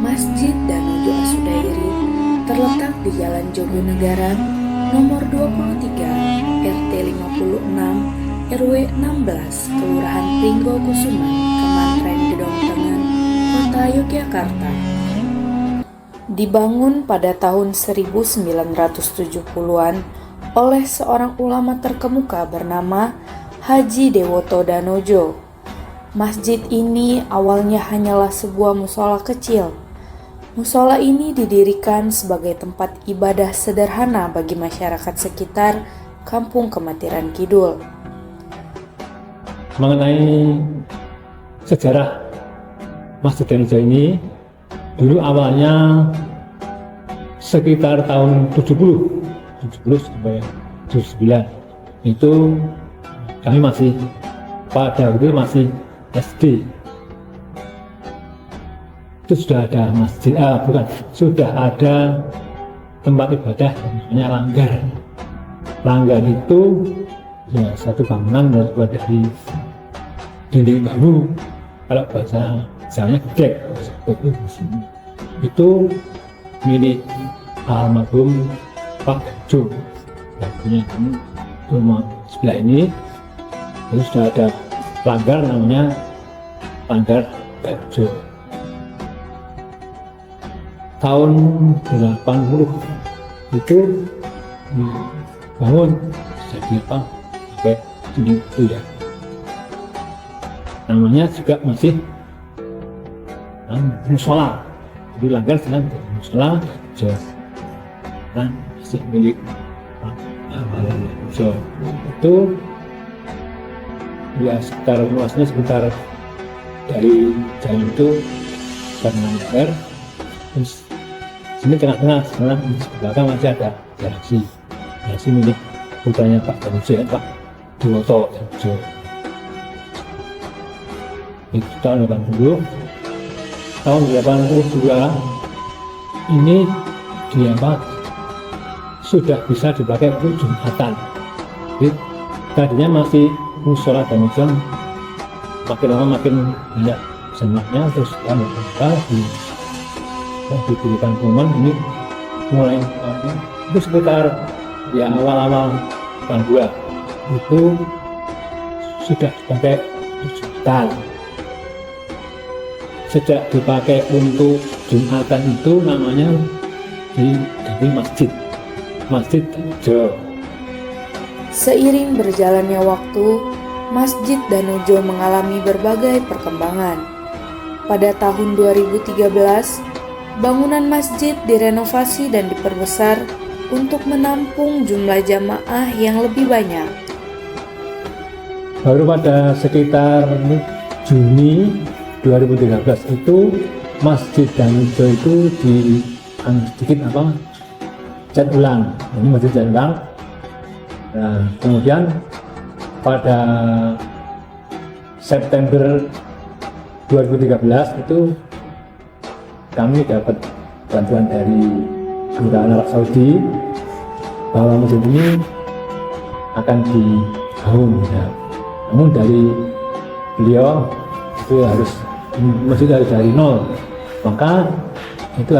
Masjid Danojo Asudairi terletak di Jalan Jogonegara nomor 23 RT 56 RW 16 Kelurahan Pringgo Kusuman, Kemantren Gedong Tengen, Kota Yogyakarta. Dibangun pada tahun 1970-an oleh seorang ulama terkemuka bernama Haji Dewoto Danojo. Masjid ini awalnya hanyalah sebuah mushola kecil. Mushola ini didirikan sebagai tempat ibadah sederhana bagi masyarakat sekitar Kampung Kematiran Kidul. Mengenai sejarah Masjid Danojo ini, dulu awalnya sekitar tahun 70 sampai 79 itu kami masih pada waktu masih SD. Itu sudah ada masjid, sudah ada tempat ibadah namanya langgar. Langgar itu ya satu bangunan terbuat dari dinding bambu. Kalau bahasa Jawanya gedek, itu milik almarhum Pak Jo. Punya rumah sebelah ini. Terus sudah ada langgar namanya langgar Bejo. Tahun 80 itu dibangun jadi apa pakai dinding itu ya. Namanya juga masih mushola. Jadi langgar sedang mushola dan masih milik Bejo. Itu ya sekitar luasnya sekitar dari jalan itu karena meter, terus sini tengah-tengah sekarang di belakang masih ada garasi milik putranya Pak Danojo ya, Pak Dewoto Danojo. Itu tahun 80. Tahun 82 ini sudah bisa dipakai untuk Jumatan. Jadi tadinya masih mushola Danojo, makin lama makin banyak jemaahnya, terus diberikan pengumuman ini mulai itu sekitar ya awal-awal 82 itu sudah dipakai Jumatan. Sejak dipakai untuk Jumatan itu namanya jadi Masjid Danojo. Seiring berjalannya waktu, Masjid Danojo mengalami berbagai perkembangan. Pada tahun 2013, bangunan masjid direnovasi dan diperbesar untuk menampung jumlah jamaah yang lebih banyak. Baru pada sekitar Juni 2013 itu Masjid Danojo itu sedikit cat ulang. Ini masjid cat ulang. Nah, kemudian pada September 2013 itu kami dapat bantuan dari Kerajaan Arab Saudi bahwa masjid ini akan dibangun ya. Namun dari beliau itu masjid harus dari nol, maka itu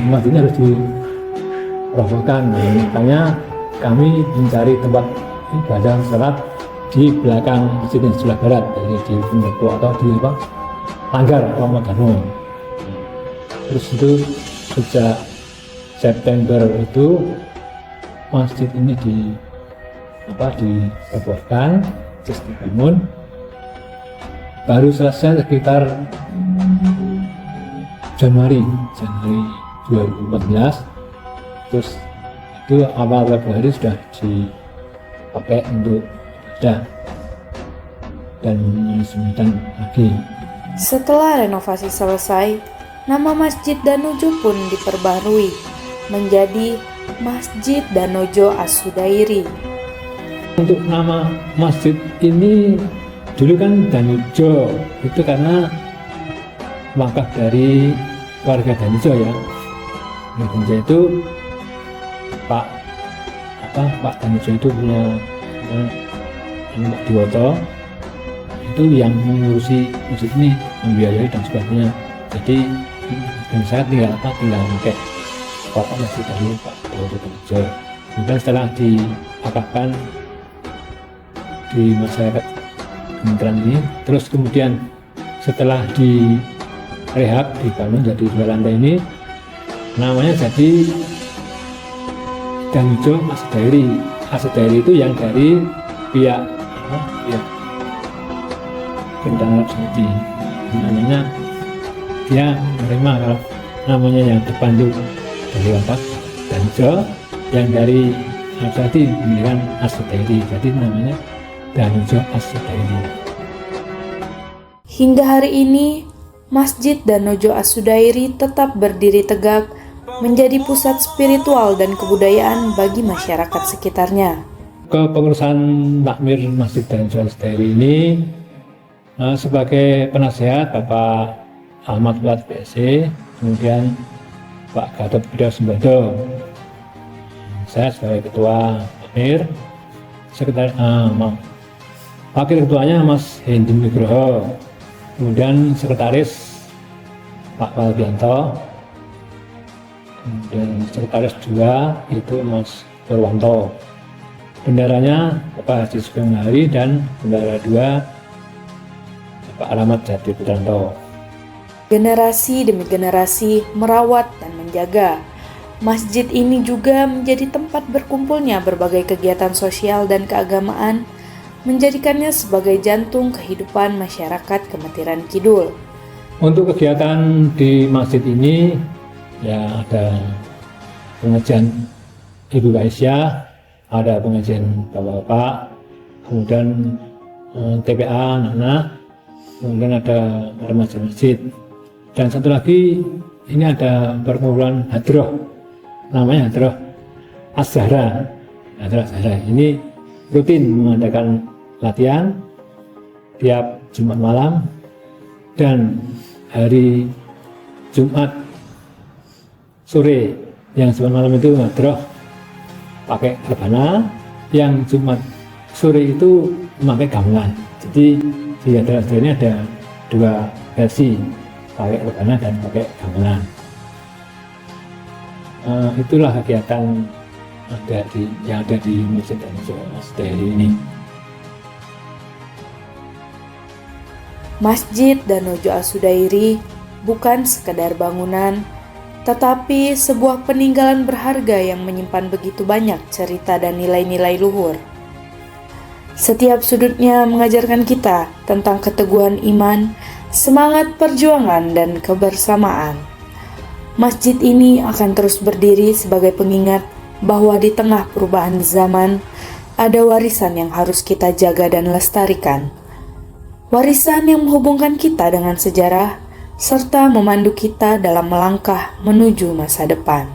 masjidnya harus dirobohkan. Makanya kami mencari tempat ibadah sholat di belakang masjid yang sebelah barat, dari di Pendopo atau di Langgar Magano. Terus itu sejak September itu masjid ini dirobohkan, terus dibangun. Baru selesai sekitar Januari 2014. Terus itu awal Februari sudah dipakai untuk ibadah dan Jumatan lagi. Setelah renovasi selesai, nama Masjid Danojo pun diperbarui menjadi Masjid Danojo Asudairi. Untuk nama masjid ini dulu kan Danojo itu karena wakaf dari keluarga Danojo ya. Danojo itu Pak Danojo itu punya Pak Dewoto itu yang mengurusi masjid ini, membiayai dan sebagainya. Jadi dan saya tinggal pakai kotak masjid dari Pak Dewoto Danojo. Kemudian setelah diapakkan di masyarakat kementerian ini, terus kemudian setelah di rehab, dibangun jadi 2 lantai ini, namanya jadi Danojo Asedairi. Asedairi itu yang dari pihak Kementerian Arab Saudi. Namanya dia menerima kalau namanya yang depan itu dari Danojo, yang dari Arab Saudi menggunakan Asedairi, jadi namanya Danojo Asedairi. Hingga hari ini, Masjid Danojo As-Sudairi tetap berdiri tegak menjadi pusat spiritual dan kebudayaan bagi masyarakat sekitarnya. Kepengurusan takmir Masjid Danojo As-Sudairi ini sebagai penasehat Bapak Ahmad Fuad PSC, kemudian Pak Gatot Budi Sumbado, saya sebagai ketua takmir, wakil ketuanya Mas Hendi Nugroho, kemudian sekretaris Pak Walbianto, kemudian sekretaris 2 itu Mas Purwanto, bendaranya Bapak Haji Sugeng Hari, dan bendara 2 Bapak Alamat Jati Putranto. Generasi demi generasi merawat dan menjaga. Masjid ini juga menjadi tempat berkumpulnya berbagai kegiatan sosial dan keagamaan, menjadikannya sebagai jantung kehidupan masyarakat Kemetiran Kidul. Untuk kegiatan di masjid ini ya ada pengajian Ibu Aisyah, ada pengajian Bapak-bapak, kemudian TPA anak-anak, kemudian ada remaja masjid, dan satu lagi ini ada perkumpulan hadroh, namanya hadroh Az-Zahra. Hadroh Az-Zahra ini rutin mengadakan latihan tiap Jumat malam, dan hari Jumat sore, yang Jumat malam itu hadroh pakai rebana, yang Jumat sore itu memakai gamelan. Jadi di hadroh Az-Zahra ini ada 2 versi, pakai rebana dan pakai gamelan. Itulah kegiatan yang ada di Masjid Danojo As-Sudairi ini. Masjid Danojo As-Sudairi bukan sekedar bangunan, tetapi sebuah peninggalan berharga yang menyimpan begitu banyak cerita dan nilai-nilai luhur. Setiap sudutnya mengajarkan kita tentang keteguhan iman, semangat perjuangan, dan kebersamaan. Masjid ini akan terus berdiri sebagai pengingat bahwa di tengah perubahan zaman, ada warisan yang harus kita jaga dan lestarikan. Warisan yang menghubungkan kita dengan sejarah, serta memandu kita dalam melangkah menuju masa depan.